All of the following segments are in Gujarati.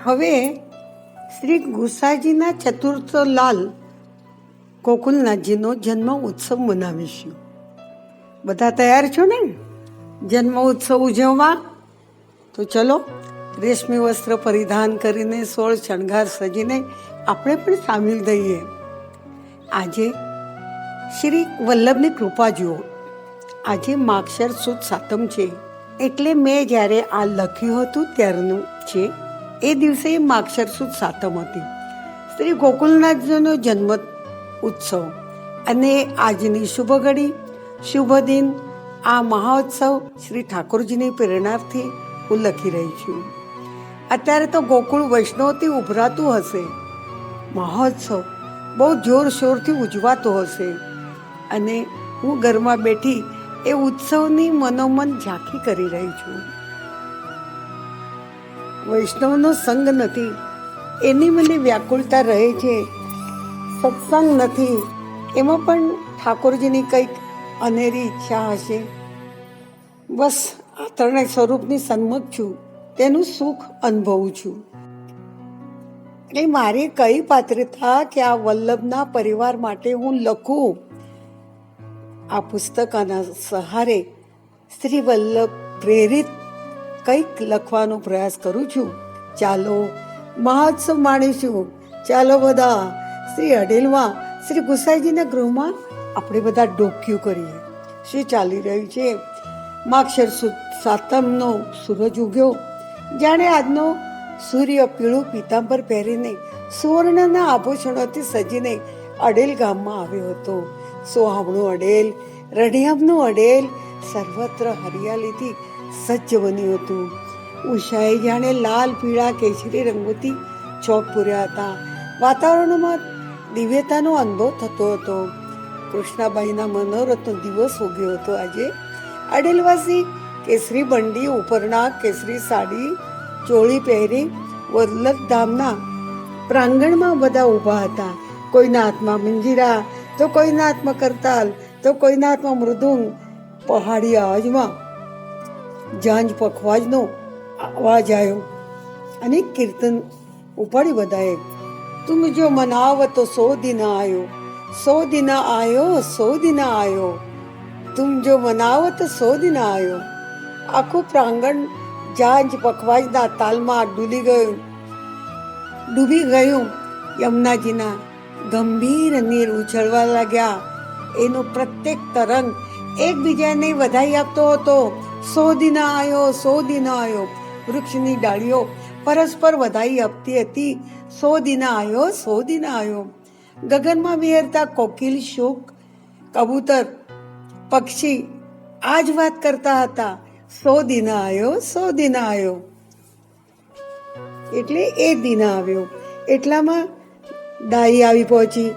હવે શ્રી ગુસાઈજીના ચતુર્થ લાલ ગોકુલનાથજીનો જન્મ ઉત્સવ મનાવીશું. બધા તૈયાર છો ને જન્મ ઉત્સવ ઉજવવા? તો ચલો, રેશમી વસ્ત્ર પરિધાન કરીને 16 શણગાર સજીને આપણે પણ સામેલ થઈએ. આજે શ્રી વલ્લભની કૃપા જુઓ. આજે માગશર સુદ સાતમ છે, એટલે મેં જ્યારે આ લખ્યું હતું ત્યારનું છે. એ દિવસે માગશર સુદ સાતમ હતી, શ્રી ગોકુલનાથજીનો જન્મ ઉત્સવ. અને આજની શુભ ઘડી, શુભ દિન, આ મહોત્સવ શ્રી ઠાકોરજીની પ્રેરણાથી હું લખી રહી છું. અત્યારે તો ગોકુળ વૈષ્ણવથી ઉભરાતું હશે, મહોત્સવ બહુ જોરશોરથી ઉજવાતો હશે. અને હું ઘરમાં બેઠી એ ઉત્સવની મનોમન ઝાંખી કરી રહી છું. વૈષ્ણવનો સંગ નથી એની મને વ્યાકુળતા રહે છે. સત્સંગ નથી, એમાં પણ ઠાકોરજીની કંઈક અનેરી ઈચ્છા હશે. બસ આ ત્રણેય સ્વરૂપની સન્મુખ છું, તેનું સુખ અનુભવું છું. એટલે મારી કઈ પાત્રતા કે આ વલ્લભના પરિવાર માટે હું લખું. આ પુસ્તકના સહારે શ્રી વલ્લભ પ્રેરિત કંઈક લખવાનો પ્રયાસ કરું છું. ચાલો મહોત્સવ માણીશું. ચાલો બધા શ્રી અઢેલમાં શ્રી ગુસાઈજીના ગૃહમાં આપણે બધા ડોક્યું કરીએ. શું ચાલી રહ્યું છે? માગશર સુદ સાતમનો સૂરજ ઉગ્યો. જાણે આજનો સૂર્ય પીળું પીતાંબર પહેરીને સુવર્ણના આભૂષણોથી સજીને અડેલ ગામમાં આવ્યો હતો. સોહામણું અડેલ, રઢિયામનું અડેલ સર્વત્ર હરિયાળીથી સજ્જ બન્યું હતું. ઉષાએ જાણે લાલ પીળા કેસરી રંગોથી ચોક પૂર્યા હતા. વાતાવરણમાં દિવ્યતાનો અનુભવ થતો હતો. કૃષ્ણાબાઈના મનોરથનો દિવસ ઉગ્યો હતો. આજે અડેલવાસી કેસરી બંડી ઉપરના કેસરી સાડી ચોળી પહેરી વલ્લભ ધામના પ્રાંગણમાં બધા ઊભા હતા. કોઈના હાથમાં મંજીરા, તો કોઈના હાથમાં કરતાલ, તો કોઈના હાથમાં મૃદુંગ. પહાડી અવાજમાં જાંજ પખવાજનો અવાજ આવ્યો અને કીર્તન ઉપાડી બધાએ. તુમ જો મનાવ તો 100 દિન આયો, 100 દિન આયો, 100 દિન આયો. તુમ જો મનાવ તો 100 દિન આયો. આખું પ્રાંગણ જાંજ પખવાજના તાલમાં ડૂબી ગયું. યમુનાજીના ગંભીર નીર ઉછળવા લાગ્યા. એનો પ્રત્યેક તરંગ એકબીજાને વધાઈ આપતો હતો. 100 દિન આયો, 100 દિન આયો. વૃક્ષની ડાળીઓ પરસ્પર વધાઈ આપતી હતી. 100 દિન આયો, 100 દિન આયો. ગગનમાં વિહરતા કોકિલ, શુક, કબૂતર, પક્ષી આ જ વાત કરતા હતા. 100 દિન આયો, 100 દિન આયો. એટલે એ દિન આવ્યો. એટલામાં દાઈ આવી પહોંચી.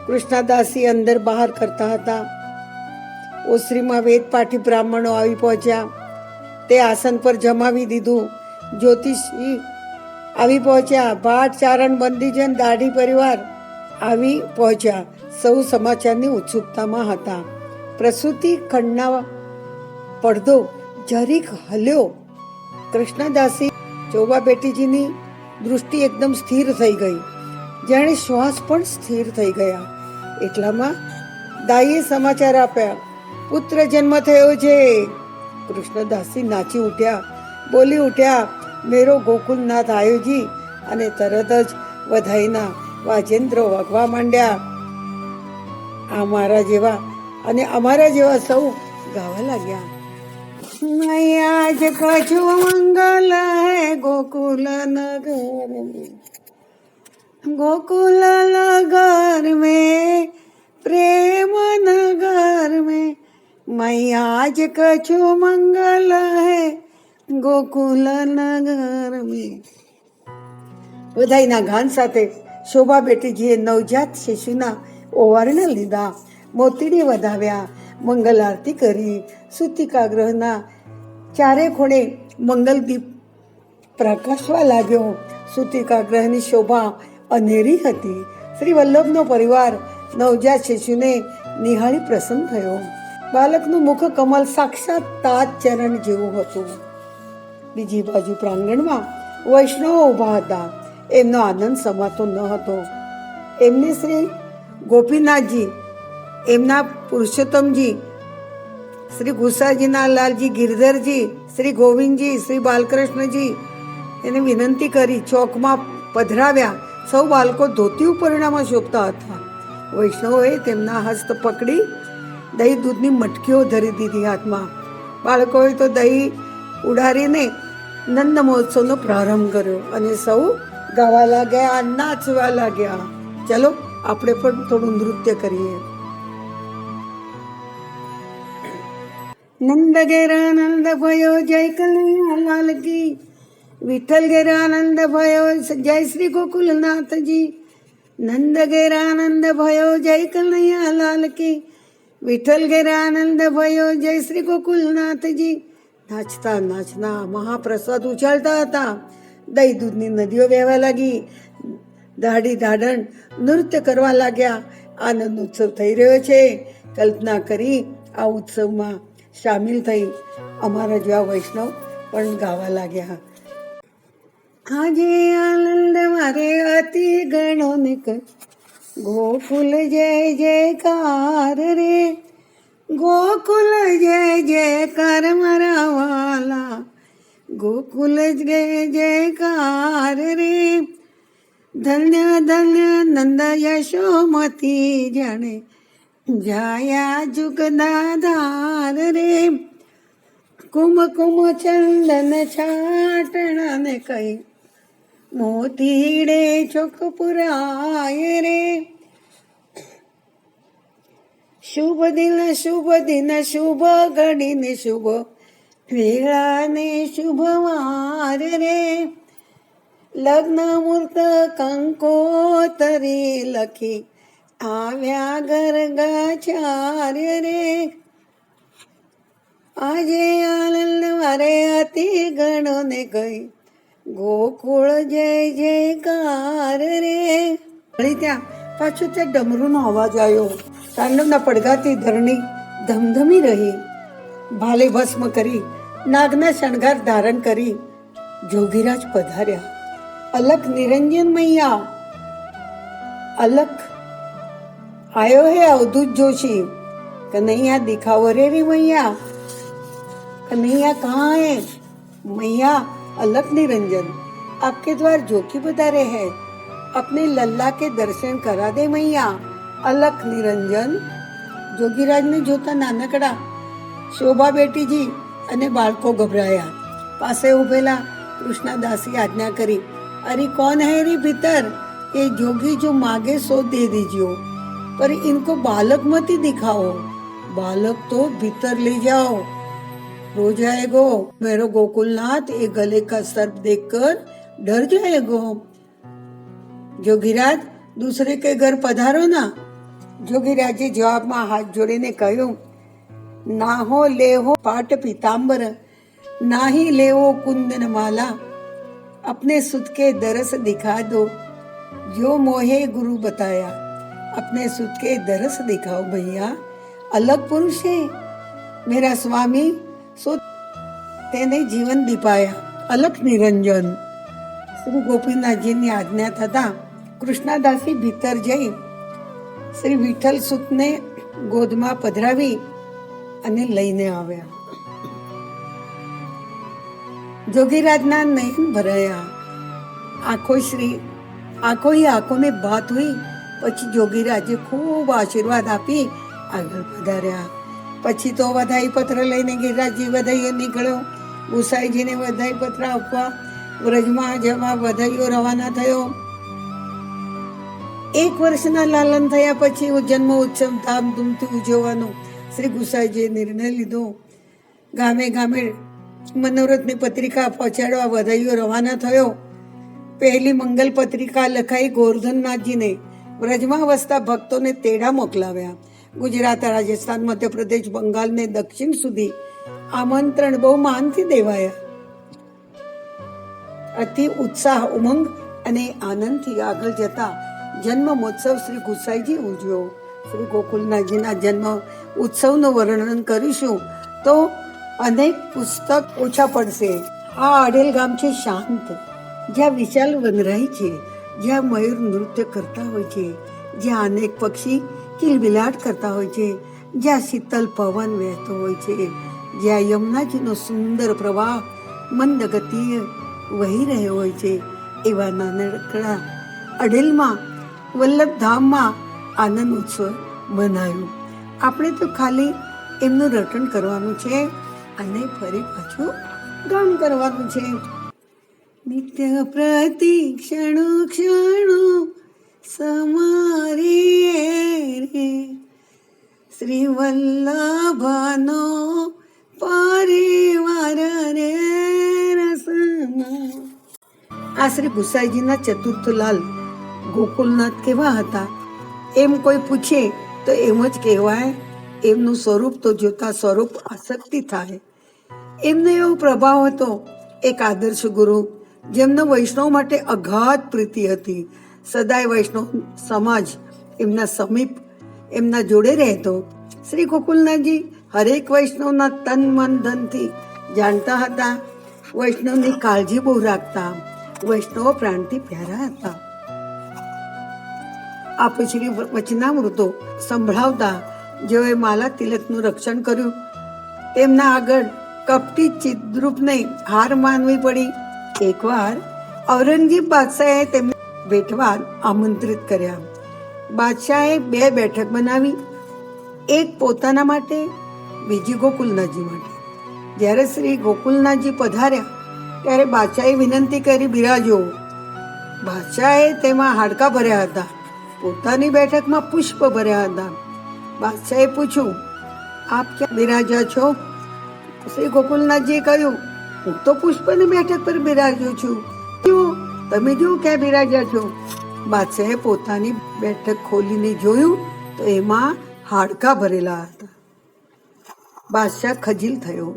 કૃષ્ણદાસી અંદર બહાર કરતા હતા. ઓસરીમાં વેદપાઠી બ્રાહ્મણો આવી પહોંચ્યા. તે આસન પર જમાવી દીધું. જ્યોતિષી આવી પહોંચ્યા. ભાટ ચારણ બંદીજન દાઢી પરિવાર આવી પહોંચ્યા. સૌ સમાચારની ઉત્સુકતામાં હતા. પ્રસૂતિ ખંડના પડદો જરીક હલ્યો. કૃષ્ણદાસી ચોબા બેટીજીની દૃષ્ટિ એકદમ સ્થિર થઈ ગઈ, જાણે શ્વાસ પણ સ્થિર થઈ ગયા. એટલામાં દાઈએ સમાચાર આપ્યા, પુત્ર જન્મ થયો છે. કૃષ્ણદાસી નાચી ઉઠ્યા, બોલી ઉઠ્યા, મેરો ગોકુલનાથ આયોજી. અને તરત જ વધાઈના વાજેન્દ્રો વાગવા માંડ્યા. અમારા જેવા અને અમારા જેવા સૌ ગાવા લાગ્યા. આજ કછુ મંગલ હૈ ગોકુલ નગર મેં, ગોકુલ નગર મેં, પ્રેમ નગર મેં. મૈયા આજ કછુ મંગલ હૈ ગોકુલ નગર મેં. વધાઈના ગાન સાથે શોભા બેટીજીએ નવજાત શિશુના ઓવારણા લીધા, મોતીડી વધાવ્યા, મંગલ આરતી કરી. સૂતિકા ગ્રહના ચારે ખૂણે મંગલદીપ પ્રકાશવા લાગ્યો. સૂતિકા ગ્રહની શોભા અનેરી હતી. શ્રી વલ્લભનો પરિવાર નવજાત શિશુને નિહાળી પ્રસન્ન થયો. બાળકનું મુખ કમલ સાક્ષાત તાજ ચરણ જેવું હતું. બીજી બાજુ પ્રાંગણમાં વૈષ્ણવો ઊભા હતા. એમનો આનંદ સમાતો ન હતો. એમને શ્રી ગોપીનાથજી, એમના પુરુષોત્તમજી, શ્રી ગુસાજીના લાલજી ગિરધરજી, શ્રી ગોવિંદજી, શ્રી બાલકૃષ્ણજી એને વિનંતી કરી, ચોકમાં પધરાવ્યા. સૌ બાળકો ધોતી ઉપરણામાં શોભતા હતા. વૈષ્ણવોએ તેમના હસ્ત પકડી દહીં દૂધની મટકીઓ ધરી દીધી હાથમાં. બાળકોએ તો દહીં ઉડાડીને નંદ મહોત્સવનો પ્રારંભ કર્યો અને સૌ ગાવા લાગ્યા, નાચવા લાગ્યા. ચલો આપણે પણ થોડું નૃત્ય કરીએ. નંદ ઘેર આનંદ ભયો જય કનૈયા લાલ કી, વિઠ્ઠલ ઘેર આનંદ ભયો જય શ્રી ગોકુલનાથજી. નંદ ઘેર આનંદ ભયો જય કનૈયા લાલ કી, વિઠ્ઠલ ઘેર આનંદ ભયો જય શ્રી ગોકુલનાથજી. નાચતા નાચતા મહાપ્રસાદ ઉછાળતા હતા. દહીં દૂધની નદીઓ વહેવા લાગી. દાઢી દાઢણ નૃત્ય કરવા લાગ્યા. આનંદ ઉત્સવ થઈ રહ્યો છે. કલ્પના કરી આ ઉત્સવમાં સામેલ થઈ અમારા જેવા વૈષ્ણવ પણ ગાવા લાગ્યા. આજે આનંદ મારે અતિ ગણો ને ગોકુલ જય જયકાર રે, ગોકુલ જય જયકાર મારા વાલા, ગોકુલ જય જયકાર રે. ધન્ય ધન્ય નંદ યશોમતી જાણે જાયા જુગના ધાર રે. કુમકુમ ચંદન છાટણા ને કઈ મોતીડે ચોક પુરાય રે. શુભ દિન શુભ દિન શુભ ઘડી ને શુભ વેળા ને શુભ વાર રે. લગ્ન મૂર્ત કંકોતરી લખી આવ્યા ગરગાચાર્ય રે. આજે આનંદ મારે અતિ ગણો ને ગઈ ગોકુળ જય જયકાર રે. ત્યાં પાછું ત્યાં ડમરૂનો અવાજ આવ્યો. તાંડવના પડઘાથી ધરણી ધમધમી રહી. ભાલે ભસ્મ કરી નાગના શણગાર ધારણ કરી જોગીરાજ પધાર્યા. અલખ નિરંજન મૈયા, અલખ आयो है अवधूत जोशी. कन्हैया दिखाओ रे रे मैया. कन्हैया कहाँ है? मैया अलख निरंजन आपके द्वार जोखी पधारे है, अपने लल्ला के दर्शन करा दे मैया. अलख निरंजन જોગીરાજને જોતા નાનકડા શોભા બેટીજી અને બાળકો ગભરાયા. પાસે ઉભેલા કૃષ્ણદાસી આજ્ઞા કરી, अरे कौन है रे भीतर? ये जोगी जो मांगे सो दे दीजियो, पर इनको बालक मत ही दिखाओ. बालक तो भीतर ले जाओ, रो जाएगो. मेरो गोकुलनाथ ये गले का सर्प देखकर डर जाएगो. जोगीराज दूसरे के घर पधारो ना. जोगीराजे जवाबમાં હાથ જોડીને કહ્યું, ના હો લેહો પાટ પીતાંબર, ના ही લેવો कुंदन माला. अपने सुत के दरस दिखा दो, जो मोहे गुरु बताया. अपने सुत के दरस दिखाओ भैया. अलग पुरुष है मेरा स्वामी, सो તેને જીવન દીપાયા. અલખ નિરંજન. શ્રી ગોપીનાથજીની આજ્ઞા થતા કૃષ્ણદાસી ભીતર જઈ શ્રી વિઠ્ઠલ સુતને ગોદમાં પધરાવી અને લઈને આવ્યા. જોગીરાજના નયન ભરાયા. આંખોને બાત હુઈ. પછી જોગીરાજે ખૂબ આશીર્વાદ આપી આગળ પધાર્યા. પછી તો વધાઈ પત્ર લઈને ગિરિરાજજી વધાઈઓ નીકળ્યો. ગુસાઈજીને વધાઈ પત્ર આપવા વ્રજમાં જવા વધાઈઓ રવાના થયો. 1 વર્ષના લાલન થયા પછી જન્મ ઉત્સવ ધામધૂમથી ઉજવવાનો શ્રી ગુસાઈજીએ નિર્ણય લીધો. ગામે ગામે મનોરથની પત્રિકા પહોંચાડવા વધાઈઓ રવાના થયો. પહેલી મંગલ પત્રિકા લખાઈ ગોરધનનાથજીને. વ્રજમાં વસતા ભક્તોને તેડા મોકલાવ્યા. ગુજરાત, રાજસ્થાન, મધ્યપ્રદેશ, બંગાળ ને દક્ષિણ સુધી આમંત્રણ બહુ માનથી દેવાયા. અતિ ઉત્સાહ, ઉમંગ અને આનંદથી આગળ જતા જન્મ મહોત્સવ શ્રી ગુસાઈજી ઉજવ્યો. શ્રી ગોકુલનાથજીના જન્મ ઉત્સવનું વર્ણન કરીશું તો અનેક પુસ્તક ઓછા પડશે. આ અડેલ ગામ છે શાંત. જ્યાં વિશાલ વનરાઈ છે, જ્યાં મયુર નૃત્ય કરતા હોય છે, જ્યાં અનેક પક્ષી કિલબિલાટ કરતા હોય છે, જ્યાં શીતલ પવન વહેતો હોય છે, જ્યાં યમુનાજીનો સુંદર પ્રવાહ મંદ ગતિએ વહી રહ્યો હોય છે, એવા નાનકડા અડેલમાં વલ્લભધામમાં આનંદ ઉત્સવ મનાયો. આપણે તો ખાલી એમનું રટણ કરવાનું છે અને ફરી પાછું ગામ કરવાનું છે. નિત્ય પ્રતિક્ષણો ક્ષણો સમારે રે શ્રી વલ્લભનો પરિવાર રે રસમાં. આ શ્રી ગુસાઈજીના ચતુર્થ લાલ ગોકુલનાથ કેવા હતા એમ કોઈ પૂછે તો એમ જ કહેવાય, એમનું સ્વરૂપ તો જોતા સ્વરૂપ આસક્તિ થાય. એમનો એવો પ્રભાવ હતો, એક આદર્શ ગુરુ જેમનો વૈષ્ણવ માટે અગાધ પ્રીતિ હતી. સદાય વૈષ્ણવ સમાજ એમના સમીપ એમના જોડે રહેતો. શ્રી ગોકુલનાથજી હરેક વૈષ્ણવના તન મન ધનથી જાણતા હતા. વૈષ્ણવની કાળજી બહુ રાખતા. વૈષ્ણવ પ્રાણથી પ્યારા હતા. આપ શ્રી વચનામૃતો સંભળાવતા જેઓએ માલા તિલકનું રક્ષણ કર્યું, તેમના આગળ કપટી ચિદ્રૂપને હાર માનવી પડી. એકવાર ઔરંગઝેબ બાદશાહે તેમને બેઠવા આમંત્રિત કર્યા. બાદશાહે 2 બેઠક બનાવી, એક પોતાના માટે, બીજી ગોકુલનાથજી માટે. જ્યારે શ્રી ગોકુલનાથજી પધાર્યા ત્યારે બાદશાહે વિનંતી કરી, બિરાજો. બાદશાહે તેમાં હાડકા ભર્યા હતા, પોતાની બેઠકમાં પુષ્પ ભર્યા હતા. બાદશાહે પૂછ્યું, આપ ક્યાં બિરાજ્યા છો? શ્રી ગોકુલનાથજીએ કહ્યું, હું તો પુષ્પની બેઠક પર બિરાજ્યો છું. તમે જો ક્યાં બિરાજ્યા છો? બાદશાહે પોતાની બેઠક ખોલીને જોયું તો એમાં હાડકા ભરેલા હતા. બાદશાહ ખજીલ થયો,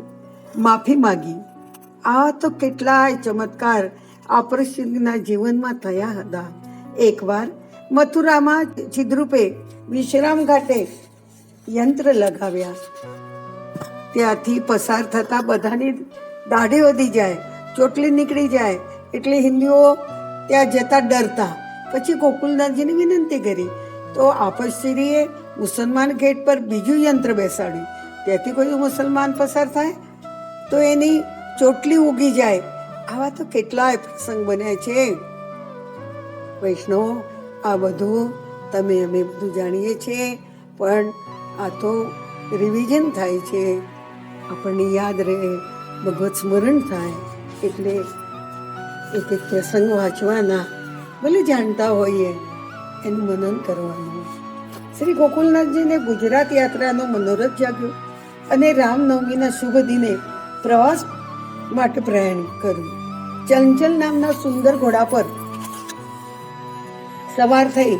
માફી માંગી. આ તો કેટલાય ચમત્કાર આપરસિંહના જીવનમાં થયા હતા. એકવાર મથુરામાં ચિદ્રૂપે વિશ્રામ ઘાટે યંત્ર લગાવ્યા. ત્યાંથી પસાર થતા બધાની દાઢી વધી જાય, ચોટલી નીકળી જાય એટલે હિન્દુઓ ત્યાં જતા ડરતા. પછી ગોકુલનાથજીને વિનંતી કરી તો આપસશ્રીએ મુસલમાન ગેટ પર બીજું યંત્ર બેસાડ્યું. ત્યાંથી કોઈ મુસલમાન પસાર થાય તો એની ચોટલી ઉગી જાય. આવા તો કેટલાય પ્રસંગ બન્યા છે. વૈષ્ણવ, આ બધું અમે બધું જાણીએ છીએ, પણ આ તો રિવિઝન થાય છે, આપણને યાદ રહે, ભગવત સ્મરણ થાય. એટલે એક એક પ્રસંગ વાંચવાના, ભલે જાણતા હોઈએ એનું મનન કરવાનું. શ્રી ગોકુલનાથજીને ગુજરાત યાત્રાનો મનોરથ જાગ્યો અને રામનવમીના શુભ દિને પ્રવાસ માટે પ્રયાણ કર્યું. ચંચલ નામના સુંદર ઘોડા પર સવાર થઈ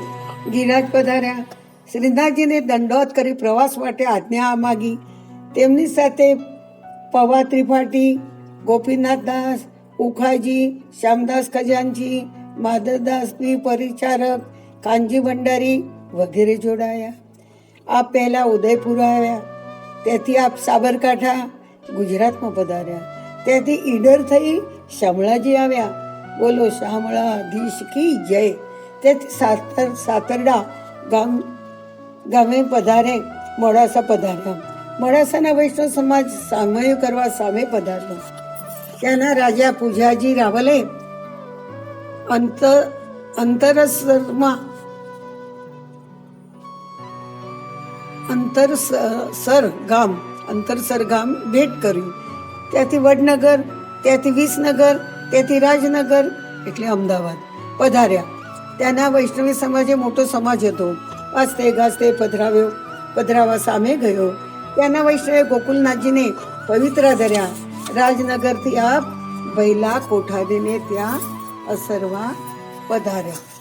ગિરિરાજ પધાર્યા. શ્રીનાથજીને દંડોત કરી પ્રવાસ માટે આજ્ઞા માગી. તેમની સાથે પવા ત્રિપાઠી, ગોપીનાથ દાસ, ઉખાજી, શ્યામદાસ ખજાનજી, માધવદાસ પી પરિચારક, કાનજી ભંડારી વગેરે જોડાયા. આપ પહેલા ઉદયપુર આવ્યા, ત્યાંથી આપ સાબરકાંઠા ગુજરાતમાં પધાર્યા. ત્યાંથી ઈડર થઈ શામળાજી આવ્યા. બોલો શામળાધીશ કી જય. ત્યાંથી સાતરડા ગામે પધારે મોડાસા પધાર્યા. મોડાસાના વૈષ્ણવ સમાજ સામયો કરવા સામે પધાર્યો. ત્યાંના રાજા પૂજાજી રાવલે અંતરસર ગામ ભેટ કર્યું. ત્યાંથી વડનગર, ત્યાંથી વિસનગર, ત્યાંથી રાજનગર એટલે અમદાવાદ પધાર્યા. ત્યાંના વૈષ્ણવી સમાજે મોટો સમાજ હતો. વાસ્તે ગાસ્તે પધરાવા સામે ગયો. ત્યાંના વૈષ્ણવે ગોકુલનાથજીને પવિત્ર ધર્યા. રાજનગરથી આપ ભૈલા કોઠારીને ત્યાં અસરવા પધાર્યા.